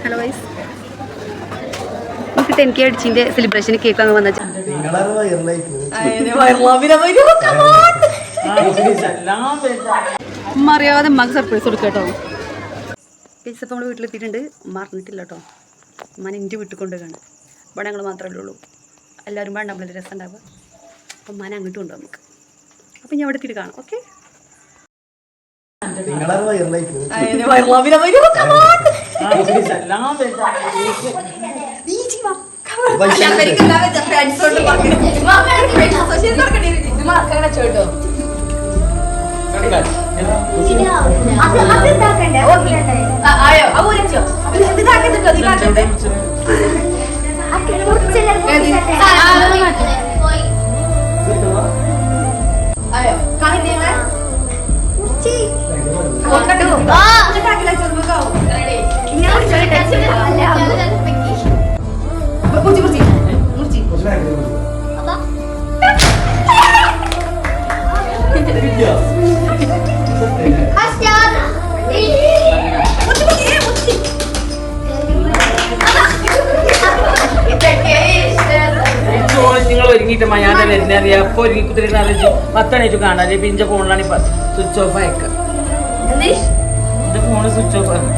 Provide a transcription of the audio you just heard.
Hello guys, നമുക്ക് 10K അടിച്ചിന്റെ celebration cake അങ്ങ് വന്ന അറിയാതെ ഉമ്മക്ക് സർപ്രൈസ് കൊടുക്കാം കേട്ടോ. ഗൈസ്, അപ്പോൾ നമ്മൾ വീട്ടിലെത്തിയിട്ടുണ്ട്. ഉമ്മ അറിഞ്ഞിട്ടില്ല കേട്ടോ. ഉമ്മാനെ എൻ്റെ വീട്ടിൽ കൊണ്ടുപോകാണ്. ഇവിടെ ഞങ്ങൾ മാത്രമല്ലേ ഉള്ളൂ, എല്ലാവരും വേണ്ട നമ്മളൊരു രസം ഉണ്ടാവുക. അപ്പം ഉമ്മാനെ അങ്ങോട്ട് കൊണ്ടുപോകാം നമുക്ക്. അപ്പം ഞാൻ അവിടെ എത്തിയിട്ട് കാണാം. ഓക്കെ, നിങ്ങൾ ഒരുങ്ങിയിട്ട് മയാന്റെ വരുന്ന അറിയാം. അപ്പൊ ഒരുങ്ങി കുത്തിരി അറിയിച്ചു 10 മണിക്ക് കാണാല്ലേ. പിന്നെ ഫോണിലാണ് ഇപ്പൊ സ്വിച്ച് ഓഫ് അയക്ക. എന്റെ ഫോണ് സ്വിച്ച് ഓഫ് ആണ്.